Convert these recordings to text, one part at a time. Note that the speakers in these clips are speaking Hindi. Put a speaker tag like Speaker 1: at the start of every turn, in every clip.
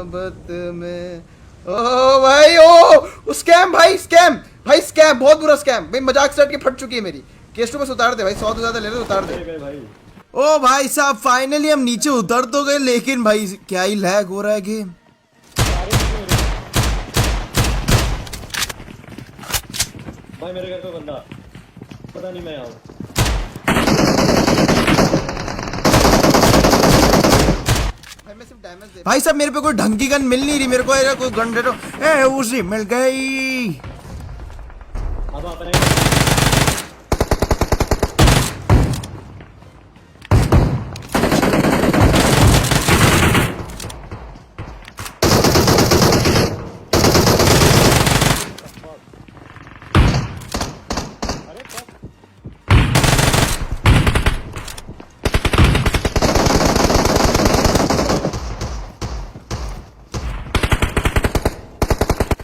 Speaker 1: मोहब्बत में। ओ भाई, ओ स्कैम भाई, स्कैम भाई, स्कैम, बहुत बुरा स्कैम भाई। मजाक सेट के फट चुकी है मेरी। केस टू बस उतार दे भाई, 100 से ज्यादा ले ले, उतार दे
Speaker 2: भाई।
Speaker 1: ओ भाई साहब, फाइनली हम नीचे उतर तो गए, लेकिन भाई क्या ही लैग हो रहा है गेम।
Speaker 2: भाई मेरे घर पे बंदा, पता नहीं मैं आऊँ।
Speaker 1: भाई साहब मेरे पे कोई ढंग की गन मिल नहीं रही, मेरे को यार कोई गन दे दो। ए उसी मिल गई।
Speaker 2: अब अपने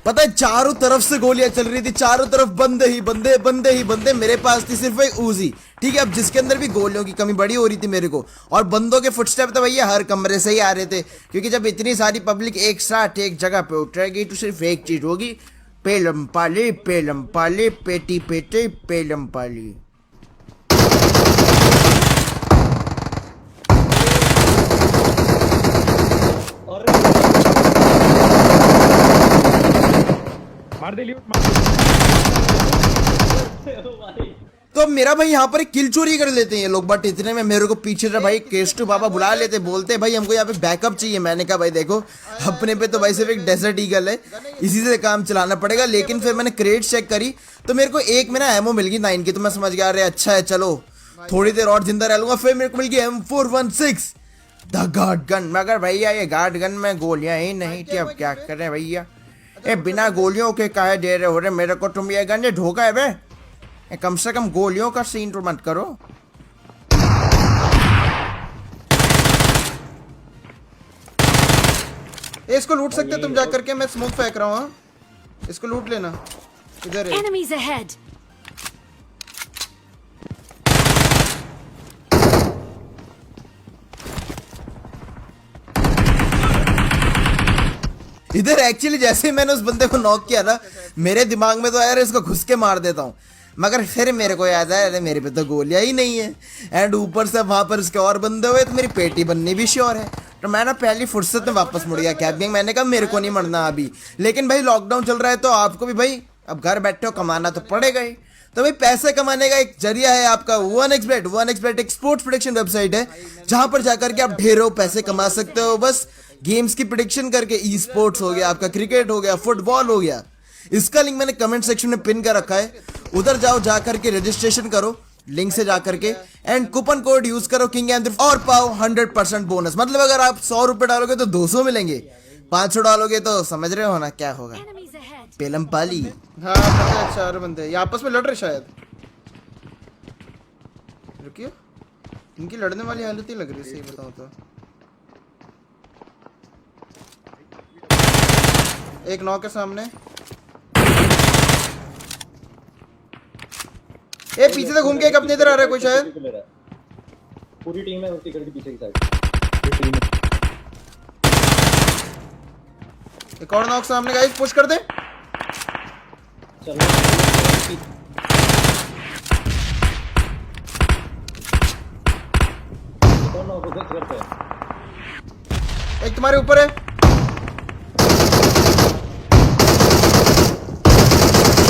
Speaker 1: पता है चारों तरफ से गोलियां चल रही थी, चारों तरफ बंदे ही बंदे, बंदे ही बंदे। मेरे पास थी सिर्फ एक उजी, ठीक है, अब जिसके अंदर भी गोलियों की कमी बड़ी हो रही थी मेरे को। और बंदों के फुटस्टेप तो भैया हर कमरे से ही आ रहे थे, क्योंकि जब इतनी सारी पब्लिक एक साथ एक जगह पे उतरेगी तो सिर्फ एक चीज होगी, पेलम पाली, पेलम पाली, पेटी पेटे पेलम पाली।
Speaker 2: मार दे
Speaker 1: तो मेरा भाई यहाँ पर एक किल चोरी कर लेते हैं ये लोग, बट इतने में मेरे को पीछे से भाई केस्टू बाबा बुला लेते, बोलते भाई हमको यहाँ पे बैकअप चाहिए। मैंने कहा भाई देखो अपने पे तो भाई सिर्फ एक डेजर्ट ईगल है, इसी से काम चलाना पड़ेगा। लेकिन फिर मैंने क्रेट चेक करी तो मेरे को एक में ना एमओ मिल गई 9 की, तो मैं समझ गया अरे अच्छा है चलो थोड़ी देर और जिंदा रह लूंगा। फिर मेरे को मिल गई M416 द गार्ड गन, मगर भैया ये गार्ड गन में गोलियां ही नहीं थी, अब क्या करें भैया। ए बिना गोलियों के काहे दे रहे हो रे मेरे को तुम, ये गन ये धोखा है बे। कम से कम गोलियों का सीन तो मत करो। इसको लूट सकते तुम जाकर के, मैं स्मोक फेंक रहा हूँ, इसको लूट लेना। इधर है
Speaker 3: Enemies ahead.
Speaker 1: इधर एक्चुअली जैसे ही मैंने उस बंदे को नॉक किया ना, मेरे दिमाग में तो यार इसको घुस के मार देता हूँ, मगर फिर मेरे को याद आया अरे मेरे पे तो गोलियां ही नहीं है, एंड ऊपर से वहां पर इसके और बंदे हुए तो मेरी पेटी बननी भी श्योर है। तो मैं ना पहली फुर्सत में वापस मुड़ गया कैब गैंग, मैंने कहा मेरे को नहीं मरना अभी। लेकिन भाई लॉकडाउन चल रहा है तो आपको भी भाई अब घर बैठे हो कमाना तो पड़ेगा ही, तो भाई पैसे कमाने का एक जरिया है आपका 1xbet। 1xbet एक स्पोर्ट्स प्रेडिक्शन वेबसाइट है जहां पर जाकर के आप ढेरों पैसे कमा सकते हो, बस गेम्स की प्रेडिक्शन करके। ई स्पोर्ट्स हो गया आपका, क्रिकेट हो गया, फुटबॉल हो गया। इसका लिंक मैंने कमेंट सेक्शन में पिन कर रखा है, उधर जाओ जाकर के रजिस्ट्रेशन करो लिंक से जाकर के, एंड कूपन कोड यूज करो किंग और पाओ 100% बोनस। मतलब अगर आप 100 रुपए डालोगे तो 200 मिलेंगे, 500 डालोगे तो समझ रहे हो ना क्या होगा,
Speaker 3: Enemies ahead.
Speaker 1: पेलम पाली। हाँ पता है, चार बंदे ये आपस में लड़ रहे शायद। रुकिए, इनकी लड़ने वाली हालत ही लग रही है सही बताऊं तो। एक नौ के सामने, ए पीछे से घूम के एक अपने इधर आ रहा है कोई शायद।
Speaker 2: पूरी टीम है उसके घर के पीछे की साइड।
Speaker 1: एक और नॉक सामने, गाइस पुश कर दे।
Speaker 2: चलो दोनों को कुछ करते हैं।
Speaker 1: एक तुम्हारे ऊपर है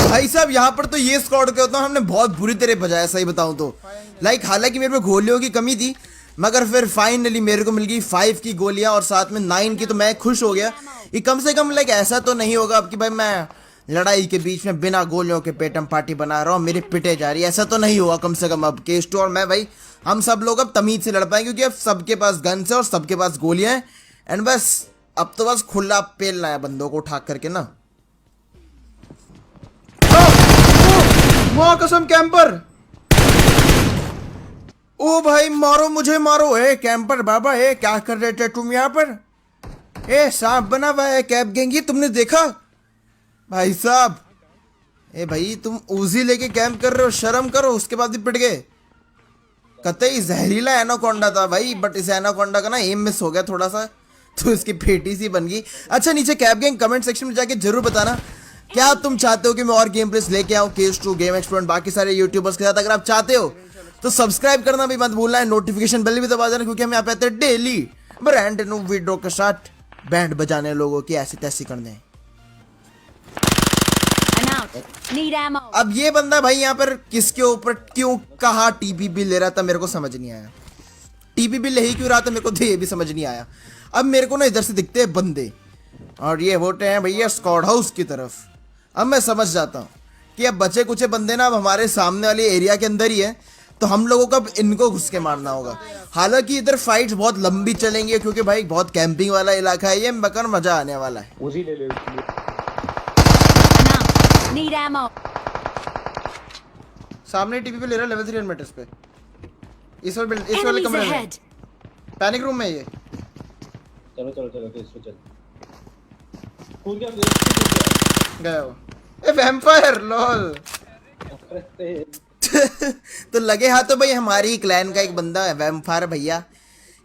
Speaker 1: भाई साहब। यहाँ पर तो ये स्क्वाड के होता हूँ, हमने बहुत बुरी तरह बजाया सही बताऊं तो। हालांकि मेरे पे गोलियों की कमी थी, मगर फिर फाइनली मेरे को मिल गई 5 की गोलियां और साथ में 9 की, तो मैं खुश हो गया। ये कम से कम ऐसा तो नहीं होगा अब कि भाई मैं लड़ाई के बीच में बिना गोलियों के पेटम पार्टी बना रहा हूँ, मेरी पिटे जा रही है, ऐसा तो नहीं हुआ कम से कम अब। केस टू और मैं भाई हम सब लोग अब तमीज से लड़ पाएंगे, क्योंकि अब सबके पास गन्स है और सबके पास गोलियां हैं, एंड बस अब तो बस खुला पेलना है बंदों को उठा करके ना। मां कसम कैंपर, ओ भाई मारो मुझे मारो। ए कैंपर बाबा, ए क्या कर रहे थे तुम यहाँ पर? ए सांप बना हुआ है कैब गैंगी, तुमने देखा भाई साहब? ए भाई तुम उजी लेके कैंप कर रहे हो, शर्म करो। उसके बाद भी पिट गए। कतई जहरीला एनाकोंडा था भाई, बट इस एनाकोंडा का ना एम मिस हो गया थोड़ा सा, तो इसकी पेटी सी बन गई। अच्छा नीचे कैप गैंग कमेंट सेक्शन में जाके जरूर बताना क्या तुम चाहते हो कि मैं और गेम प्लेस लेके आऊं केस 2 गेम एक्सप्लोर बाकी सारे यूट्यूबर्स के साथ। अगर आप चाहते हो तो सब्सक्राइब करना भी मत भूलना है, नोटिफिकेशन बेल भी दबा देना क्योंकि हम यहाँ पे आते हैं डेली ब्रांड न्यू वीडियो के साथ बैंड बजाने लोगों की ऐसी तैसी करने।
Speaker 3: Need ammo.
Speaker 1: अब ये बंदा भाई यहाँ पर किसके ऊपर क्यों कहा टीपीपी ले रहा था मेरे को समझ नहीं आया। टीपीपी ले ही क्यों रहा था मेरे को तो ये भी समझ नहीं आया। अब मेरे को ना इधर से दिखते हैं बंदे और ये होते हैं भैया स्क्वाड हाउस की तरफ। अब मैं समझ जाता हूँ कि अब बचे कुछ बंदे ना अब हमारे सामने वाले एरिया के अंदर ही है, तो हम लोगों को अब इनको घुस के मारना होगा। हालांकि इधर फाइट्स बहुत लंबी चलेंगी क्योंकि भाई बहुत कैंपिंग वाला इलाका है ये, मगर मजा आने वाला है।
Speaker 2: उसी ले ले उसी ले।
Speaker 3: Need ammo.
Speaker 1: सामने टीपीपी ले रहा है लेवल 3 एडमिटर्स पे इस वाले
Speaker 3: Enemies
Speaker 1: कमरे में
Speaker 3: ahead.
Speaker 1: पैनिक रूम में ये
Speaker 2: चलो चलो चलो केस 2 चल। कूद गया
Speaker 1: गया वो। ए वैम्पायर लॉल। तो लगे हाथों भाई हमारी ही क्लैन का एक बंदा है वैम्पायर भैया,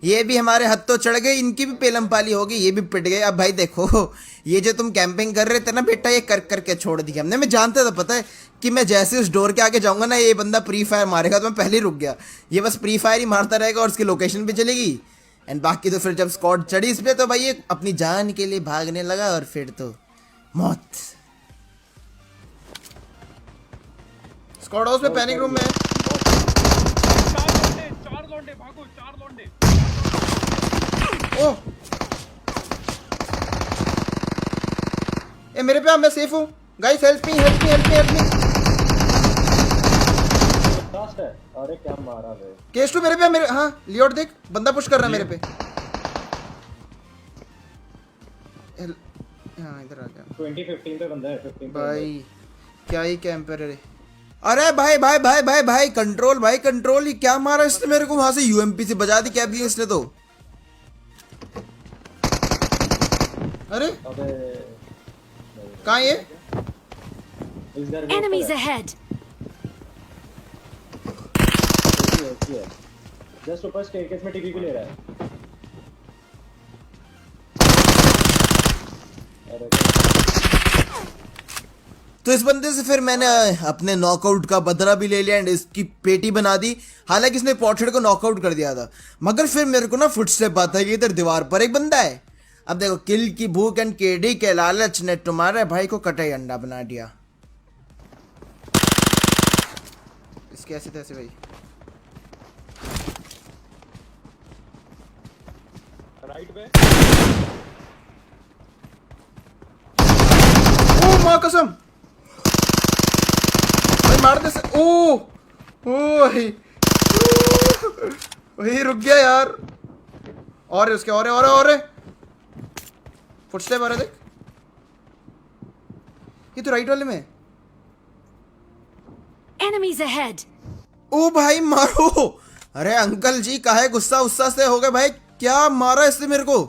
Speaker 1: ये भी हमारे हाथ तो चढ़ गए, इनकी भी पेलम पाली होगी, ये भी पिट गए। अब भाई देखो ये जो तुम कैंपिंग कर रहे थे ना बेटा, ये कर करके छोड़ दिया हमने। मैं जानता था पता है कि मैं जैसे उस डोर के आगे जाऊंगा ना ये बंदा प्री फायर मारेगा, तो मैं पहले ही रुक गया। ये बस प्री फायर ही मारता रहेगा और उसकी लोकेशन भी चलेगी एंड बाकी तो फिर जब स्क्वाड चढ़ी इस पे तो भाई ये अपनी जान के लिए भागने लगा और फिर तो मौत। स्क्वाड हाउस में पैनिक रूम में है।
Speaker 4: चार लौंडे भागो, चार लौंडे।
Speaker 1: ओह ए मेरे पे मैं सेफ हूँ guys, help me help me help me help me.
Speaker 2: Last है। अरे क्या मारा बे।
Speaker 1: केस 2 मेरे पे मेरे हाँ लियोट देख बंदा पुश कर रहा है मेरे पे। हाँ इधर आ गया
Speaker 2: 2015 पे बंदा है 15 पे
Speaker 1: भाई, क्या ही कैंपर है। अरे भाई भाई भाई भाई भाई कंट्रोल भाई कंट्रोल, ये क्या मारा इसने मेरे को वहां से यूएमपी से बजा दी क्या भी इसने तो। अरे
Speaker 2: अबे
Speaker 1: कहाँ ये
Speaker 2: इस घर में
Speaker 3: Enemies ahead.
Speaker 2: जस्ट ऊपर स्टेयरकेस में टीपी भी ले रहा है। अरे
Speaker 1: तो इस बंदे से फिर मैंने अपने नॉकआउट का बदला भी ले लिया एंड इसकी पेटी बना दी। हालांकि इसने पॉर्ट्रेट को नॉकआउट कर दिया था, मगर फिर मेरे को ना फुटस्टेप आता है कि इधर दीवार पर एक बंदा है। अब देखो किल की भूख एंड केडी के लालच ने तुम्हारे भाई को कटाई अंडा बना दिया। इसके ऐसे तैसे भाई
Speaker 4: राइट पे
Speaker 1: ओ मां कसम भाई मार दे से। ओ भाई वही रुक गया यार। और उसके और फुटस्टेप आ रहा है देख, ये तो राइट वाले में।
Speaker 3: Enemies ahead.
Speaker 1: ओ भाई मारो। अरे अंकल जी काहे गुस्सा उस्सा से हो गए भाई, क्या मारा इसने मेरे को,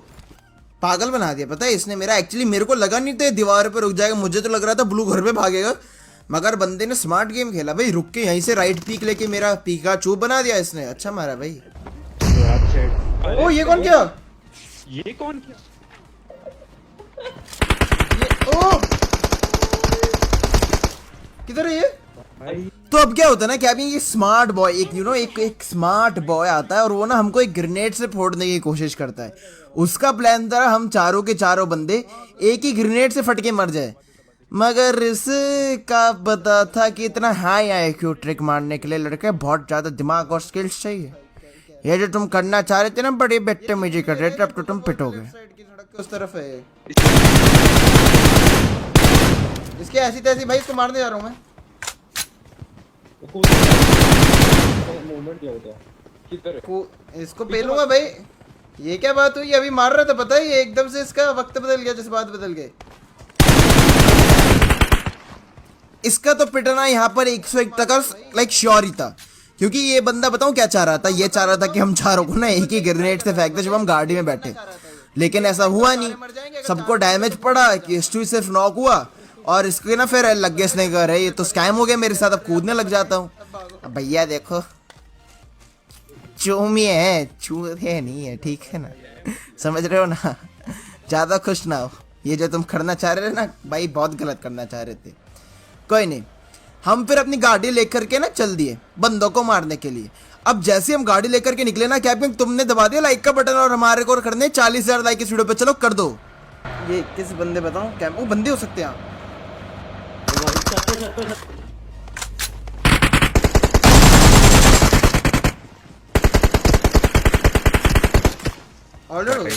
Speaker 1: पागल बना दिया। पता है इसने मेरा एक्चुअली मेरे को लगा नहीं था दीवार पे रुक जाएगा, मुझे तो लग रहा था ब्लू घर पे भागेगा, मगर बंदे ने स्मार्ट गेम खेला भाई, रुक के यहीं से राइट पीक लेके मेरा पिकाचू बना दिया इसने। अच्छा मारा भाई। ओ ये कौन किया,
Speaker 4: ये कौन किया?
Speaker 1: ये ओ किधर है ये। तो अब क्या होता है ना कि अभी ये स्मार्ट बॉय एक एक स्मार्ट बॉय आता है और वो ना हमको एक ग्रेनेड से फोड़ने की कोशिश करता है। उसका प्लान था हम चारों के चारों बंदे एक ही ग्रेनेड से फट के मर जाए, मगर इसका पता था कि इतना हाई आईक्यू ट्रिक मारने के लिए लड़के बहुत ज्यादा दिमाग और स्किल्स चाहिए। ये जो तुम करना चाह रहे थे ना बड़ी बदतमीजी कर रहे थे, अब तो तुम पिटोगे। उस तरफ है इसके ऐसी तैसी भाई, इसको मारने जा रहा हूँ मैं।
Speaker 2: मूवमेंट क्या होता है
Speaker 4: किधर?
Speaker 1: इसको पेलूंगा भाई। ये क्या बात हुई, अभी मार रहा था पता है, ये एकदम से इसका वक्त बदल गया, जैसे बात बदल गई। इसका तो पिटना यहाँ पर 101 तक लाइक श्योर ही था, क्योंकि ये बंदा बताऊं क्या चाह रहा था, ये चाह रहा था कि हम चारों को ना एक ही ग्रेनेड से फेंक दे जब हम गाड़ी में बैठे, लेकिन ऐसा हुआ नहीं। सबको डैमेज पड़ा कि स्टू सिर्फ नॉक हुआ और इसके ना फिर लग गया इसने कहा ये तो स्कैम हो गया मेरे साथ, अब कूदने लग जाता हूँ। अब भैया देखो चूमी है, चूहे नहीं है, ठीक है ना, समझ रहे हो ना। ज्यादा खुश ना हो, ये जो तुम करना चाह रहे थे ना भाई, बहुत गलत करना चाह रहे थे। कोई नहीं, हम फिर अपनी गाड़ी लेकर के ना चल दिए बंदों को मारने के लिए। अब जैसे हम गाड़ी लेकर के निकले ना, कैपिंग तुमने दबा दिया लाइक का बटन और हमारे को करने 40,000 लाइक इस वीडियो पे, चलो कर दो। ये किस बंदे बताऊं, क्या वो बंदे हो सकते हैं? ऑर्डर हो गया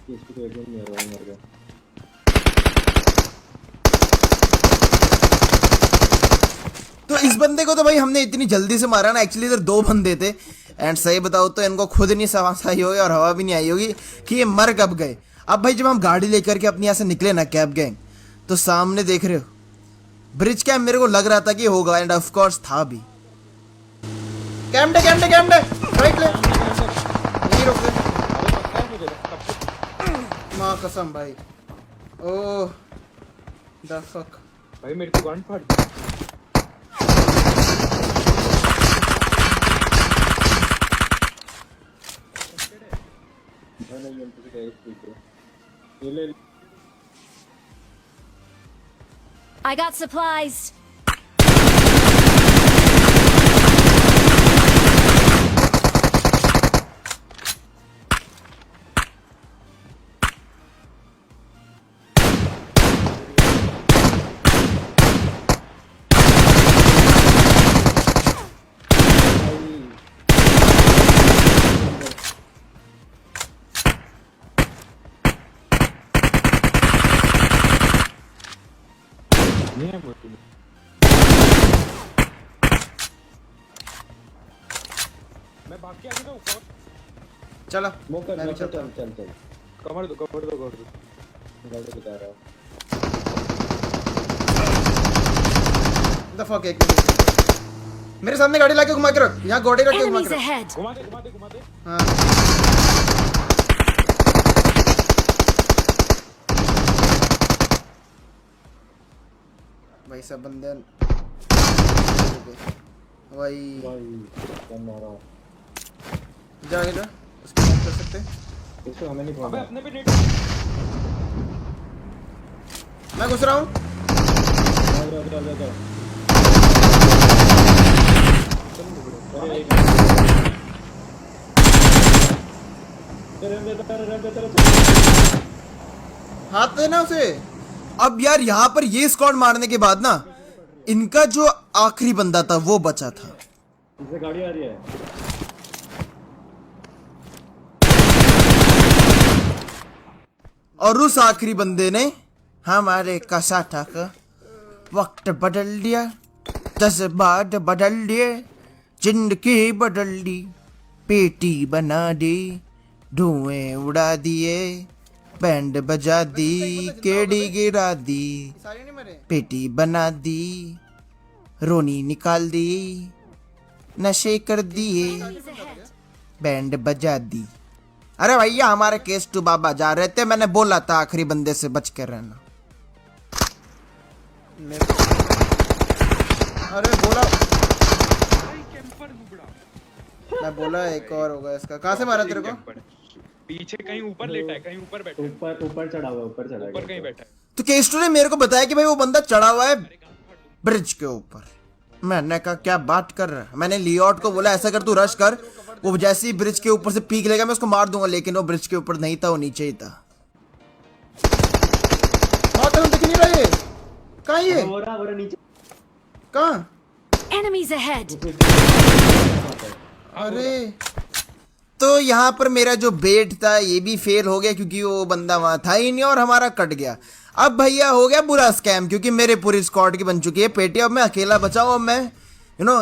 Speaker 2: इसको तो एकदम मर गया।
Speaker 1: तो इस बंदे को तो भाई हमने इतनी जल्दी से मारा ना, एक्चुअली इधर 2 बंदे थे एंड सही बताओ तो इनको खुद नहीं समझ आई होगी और हवा भी नहीं आई होगी कि ये मर कब गए। अब भाई जब हम गाड़ी लेकर के अपनी यहाँ से निकले ना कैब गैंग, तो सामने देख रहे हो ब्रिज कैंप, मेरे को लग रहा था कि होगा एंड ऑफ कोर्स था भी। कैंप डे राइट ले, यहीं रोक दे। माँ कसम भाई, ओह द फक
Speaker 4: भाई मेरे को गन फट गया।
Speaker 2: नहीं हम तो गए ठीक है। ये ले
Speaker 3: I got supplies.
Speaker 4: नहीं है मुझे। मैं भाग के आ गया ऊपर।
Speaker 1: चलो
Speaker 2: स्मोक कर,
Speaker 1: मैं भी
Speaker 2: चल
Speaker 1: चलता हूँ।
Speaker 2: चल
Speaker 4: कवर दो
Speaker 2: गाड़ी बता रहा हूँ।
Speaker 1: The fuck, एक मिनट। मेरे सामने गाड़ी लाके घुमा के रख, यहाँ घोड़े रख के घुमा
Speaker 3: Enemies
Speaker 1: के रख।
Speaker 3: ahead.
Speaker 4: घुमा दे।
Speaker 1: हाँ भाई सब बंदे भाई
Speaker 2: क्या मारा
Speaker 1: जा आगे जा, उसको मत कर सकते।
Speaker 2: इसको हमें नहीं
Speaker 4: अबे
Speaker 2: पहुंचा।
Speaker 4: अपने पे नेट।
Speaker 1: मैं घुस रहा हूँ।
Speaker 2: जा।
Speaker 1: हाथ देना उसे। अब यार यहाँ पर ये स्क्वाड मारने के बाद ना, इनका जो आखिरी बंदा था वो बचा था।
Speaker 2: इससे गाड़ी आ रही है।
Speaker 1: और उस आखिरी बंदे ने हमारे कसाटा का वक्त बदल दिया, जज्बात बदल दिए, जिंदगी बदल दी, पेटी बना दी, धुएं उड़ा दिए, बैंड बजा दी, केड़ी गिरा दी, पेटी बना दी, रोनी निकाल दी, नशे कर दिए,
Speaker 3: Enemies ahead.
Speaker 1: बैंड बजा दी। अरे भैया हमारे केस टू बाबा जा रहे थे, मैंने बोला था आखिरी बंदे से बच कर रहना। अरे बोला,
Speaker 4: कैंपर नुबड़ा।
Speaker 1: मैं बोला एक और होगा इसका। कहाँ से मारा तेरे को?
Speaker 4: पीछे कहीं ऊपर लेटा है, कहीं ऊपर बैठा है।
Speaker 2: ऊपर चढ़ा हुआ, ऊपर चढ़ा
Speaker 4: ऊपर कहीं बैठा है।
Speaker 1: तो केस टू ने मेरे को बताया कि भाई वो बंदा चढ़ा हुआ है ब्रिज के ऊपर। मैंने कहा क्या बात कर रहा है। मैंने लियोट को बोला ऐसा कर तू रश कर, वो जैसे ही ब्रिज के ऊपर से पीक लेगा मैं उसको मार दूंगा, लेकिन वो ब्रिज के ऊपर नहीं था, वो नीचे ही था। दिख नहीं रहा ये, कहाँ ये?
Speaker 2: हो रहा नीचे।
Speaker 1: कहाँ?
Speaker 3: Enemies ahead.
Speaker 1: अरे तो यहाँ पर मेरा जो बेट था ये भी फेल हो गया, क्योंकि वो बंदा वहां था ही नहीं और हमारा कट गया। अब भैया हो गया बुरा स्कैम, क्योंकि मेरे पूरी स्क्वाड की बन चुकी है पेटी। अब मैं अकेला बचा हूँ। अब मैं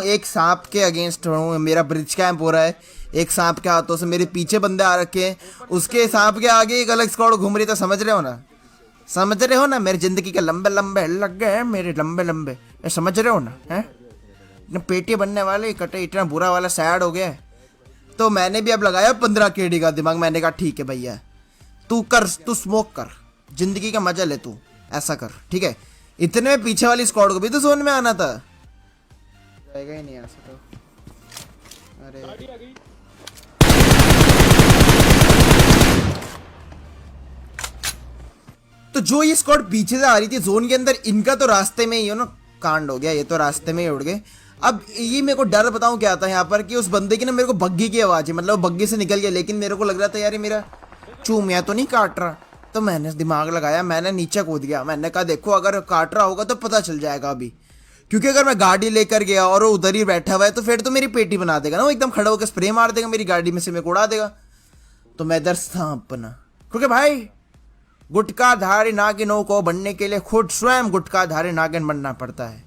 Speaker 1: एक सांप के अगेंस्ट हूँ। मेरा ब्रिज कैंप हो रहा है, एक सांप के हाथों से मेरे पीछे बंदे आ रखे हैं, उसके सांप के आगे एक अलग स्क्वाड घूम रही। तो समझ रहे हो ना, समझ रहे हो ना, मेरी जिंदगी के लंबे लंबे लग गए हैं मेरे, लंबे लंबे, समझ रहे हो ना? है पेटी बनने वाले कटे, इतना बुरा वाला सैड हो गया है। तो मैंने भी अब लगाया 15 केडी का दिमाग। मैंने कहा ठीक है भैया तू कर, तू स्मोक कर, जिंदगी का मजा ले, तू ऐसा कर, ठीक है। इतने में पीछे वाली स्क्वाड को भी तो जोन में आना था। जाएगा ही नहीं यहाँ से तो। अरे
Speaker 4: गाड़ी आ गई।
Speaker 1: तो जो ये स्क्वाड पीछे से आ रही थी जोन के अंदर, इनका तो रास्ते में ही हो ना कांड हो गया, ये तो रास्ते में ही उड़ गए। अब ये मेरे को डर बताऊं क्या था यहाँ पर कि उस बंदे की ना मेरे को बग्गी की आवाज़ है, मतलब वो बग्गी से निकल गया, लेकिन मेरे को लग रहा था यार ये मेरा चूमिया तो नहीं काट रहा। तो मैंने दिमाग लगाया, मैंने नीचे कूद गया। मैंने कहा देखो अगर काट रहा होगा तो पता चल जाएगा अभी, क्योंकि अगर मैं गाड़ी लेकर गया और वो उधर ही बैठा हुआ है तो फिर तो मेरी पेटी बना देगा ना, वो एकदम खड़ा होकर स्प्रे मार देगा मेरी गाड़ी में से, मेरे को उड़ा देगा। तो मैं इधर था अपना, क्योंकि भाई गुटखाधारी नागिनों को बनने के लिए खुद स्वयं गुटखाधारी नागिन बनना पड़ता है।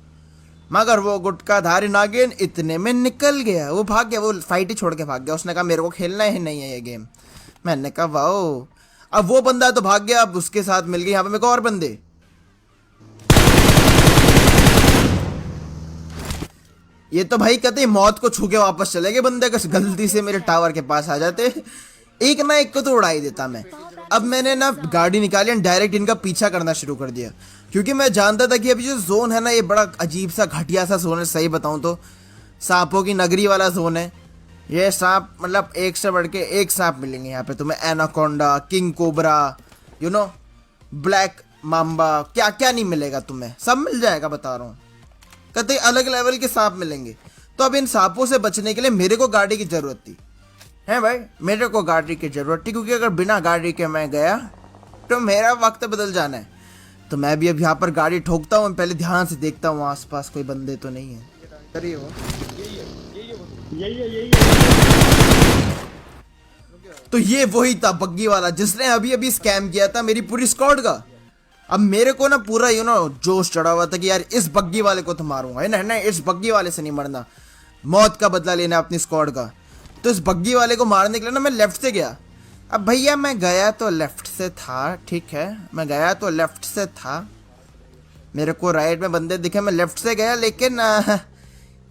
Speaker 1: मगर वो गुटखाधारी नागिन इतने में निकल गया, वो भाग गया, वो फाइट ही छोड़ के भाग गया। उसने कहा मेरे को खेलना ही नहीं है ये गेम। मैंने कहा वाओ। अब वो बंदा तो भाग गया, अब उसके साथ मिल गए यहाँ पे मेरे को और बंदे। ये तो भाई कहते मौत को छू के वापस चले गए बंदे, का गलती से मेरे टावर के पास आ जाते, एक ना एक को तो उड़ा ही देता मैं। अब मैंने ना गाड़ी निकाली और डायरेक्ट इनका पीछा करना शुरू कर दिया, क्योंकि मैं जानता था कि अभी जो जोन है ना ये बड़ा अजीब सा घटिया सा जोन है। सही बताऊं तो सांपों की नगरी वाला जोन है ये। सांप मतलब एक से बढ़ के एक सांप मिलेंगे यहाँ पे तुम्हें, anaconda, king cobra, you know black mamba, क्या क्या नहीं मिलेगा तुम्हें, सब मिल जाएगा बता रहा हूँ। कहते अलग लेवल के सांप मिलेंगे। तो अब इन सांपों से बचने के लिए मेरे को गाड़ी की जरूरत थी, है भाई, मेरे को गाड़ी की जरूरत थी, क्योंकि अगर बिना गाड़ी के मैं गया तो मेरा वक्त बदल जाना है। तो मैं भी अब यहाँ पर गाड़ी ठोकता हूँ, पहले ध्यान से देखता हूँ आसपास कोई बंदे तो नहीं है। तो ये वही था बग्गी वाला जिसने अभी अभी स्कैम किया था मेरी पूरी स्क्वाड का। अब मेरे को ना पूरा जोश चढ़ा हुआ था कि यार इस बग्गी वाले को तो मारूंगा, है ना, इस बग्गी वाले से नहीं मरना, मौत का बदला लेना अपनी स्क्वाड का। तो इस बग्गी वाले को मारने के लिए ना मैं लेफ्ट से गया। अब भैया मैं गया तो लेफ्ट से था, ठीक है, मैं गया तो लेफ्ट से था, मेरे को राइट में बंदे दिखे, मैं लेफ्ट से गया, लेकिन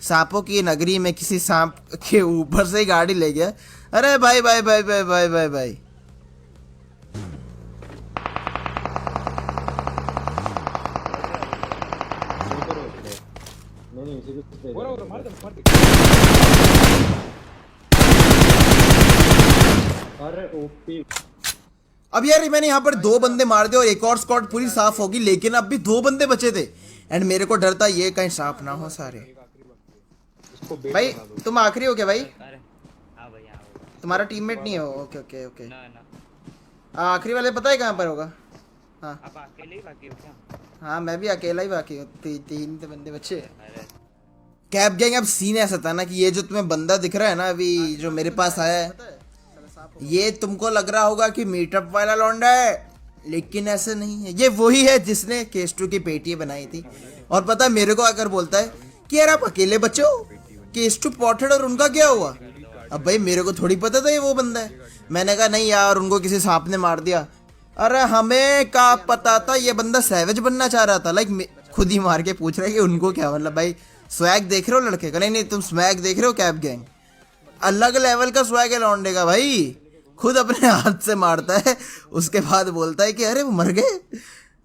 Speaker 1: सांपों की नगरी में किसी सांप के ऊपर से ही गाड़ी ले गया। अरे भाई भाई भाई भाई भाई भाई भाई
Speaker 2: नहीं इसी को
Speaker 4: बोरा बोरा मार दे मार दे।
Speaker 2: अरे ओपी।
Speaker 1: अब यार मैंने यहाँ पर 2 बंदे मार दिए और एक और स्क्वाड पूरी साफ होगी, लेकिन अब भी 2 बंदे बचे थे एंड मेरे को डर था ये कहीं सांप ना हो सारे।
Speaker 4: इसको बेट
Speaker 1: भाई
Speaker 4: बना दो।
Speaker 1: तुम आखिरी हो क्या भाई?
Speaker 5: अरे हाँ भाई हाँ भाई।
Speaker 1: तुम्हारा टीममेट नहीं हो? Okay okay okay.
Speaker 5: ना ना
Speaker 1: आखिरी वाले पता है कहाँ पर होगा? हाँ
Speaker 5: आप अकेले ही बाकी हो क्या?
Speaker 1: हाँ मैं भी अकेला ही बाकी हूँ, 3 तो बंदे बचे।
Speaker 5: अरे
Speaker 1: कैब गैंग अब सीन ऐसा था ना कि ये जो तुम्हें बंदा दिख रहा है ना अभी जो मेरे पास आया है, ये तुमको लग रहा होगा कि मीटअप वाला लौंडा है, लेकिन ऐसा नहीं है। ये वही है जिसने केस2 की पेटी बनाई थी। और पता है मेरे को आकर बोलता है कि यार आप अकेले बचे हो, केस2 पॉटेड और उनका क्या हुआ? अब भाई मेरे को थोड़ी पता था ये वो बंदा है। मैंने कहा नहीं यार उनको किसी सांप ने मार दिया। अरे हमें क्या पता था ये बंदा सैवेज बनना चाह रहा था। लाइक खुद ही मार के पूछ रहा है कि उनको क्या, मतलब भाई स्वैग देख रहे हो लड़के का? नहीं नहीं तुम स्वैग देख रहे हो कैब गैंग, अलग लेवल का स्वैग है लौंडे का भाई। खुद अपने हाथ से मारता है, उसके बाद बोलता है कि अरे वो मर गए।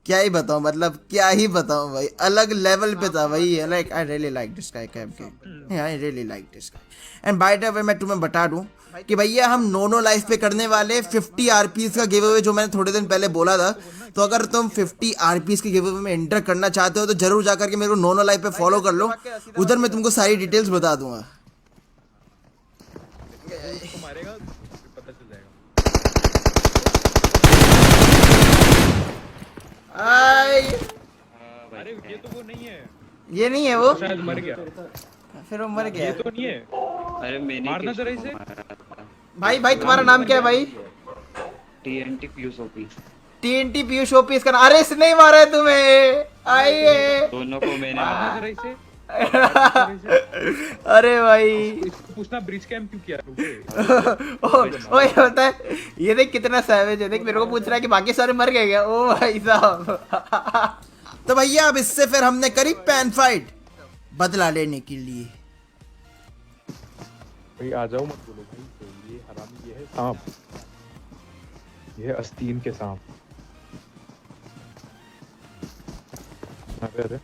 Speaker 1: क्या ही बताऊं, मतलब क्या ही बताऊं भाई, अलग लेवल पे था भाई। Like I really like this guy cab gang, I really like this guy. And by the way मैं तुम्हें बता दूं कि भैया हम नो लाइफ पे करने वाले 50 आरपीएस का गिव अवे, जो मैंने थोड़े दिन पहले बोला था। तो अगर तुम 50 आरपीएस के गिव अवे में एंटर करना चाहते हो तो जरूर जाकर के मेरे को नो लाइफ पे फॉलो कर लो, उधर मैं तुमको सारी डिटेल्स बता दूंगा।
Speaker 4: उसको मारेगा फिर पता चल जाएगा। अरे ये तो वो नहीं है,
Speaker 1: ये नहीं है वो,
Speaker 4: शायद मर गया।
Speaker 1: फिर वो मर
Speaker 4: ये
Speaker 1: गया।
Speaker 4: तो नहीं है।
Speaker 5: अरे मैंने
Speaker 4: मारना
Speaker 5: किसको
Speaker 4: जरा इसे।
Speaker 5: मारा था?
Speaker 1: भाई भाई तुम्हारा नाम क्या है भाई?
Speaker 5: TNT Piyush OP.
Speaker 1: TNT Piyush OP इसका नाम। अरे इसने ही मारा है तुम्हें, आइए।
Speaker 5: दोनों को मैंने
Speaker 4: मारना
Speaker 5: मारा।
Speaker 4: जरा इसे।
Speaker 1: अरे भाई
Speaker 4: इसको पूछना ब्रिज कैंप क्यों किया रुके।
Speaker 1: ओए होता है, ये देख कितना सैवेज है। देख मेरे को पूछ रहा है कि बाकी सारे मर गए क्या? ओ भाई साहब। तो भैया अब इससे फिर हमने करी पैन फाइट बदला लेने के लिए।
Speaker 4: भाई आ जाओ मत बोलो भाई, ये हरामी, ये है सांप, ये है आस्तीन के सांप। अरे अरे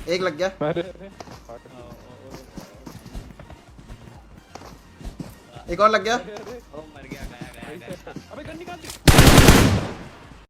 Speaker 1: एक लग गया।
Speaker 4: अरे अरे
Speaker 1: एक और लग गया।
Speaker 5: ओ मर गया, गया गया गया।
Speaker 4: अबे गन निकाल दे।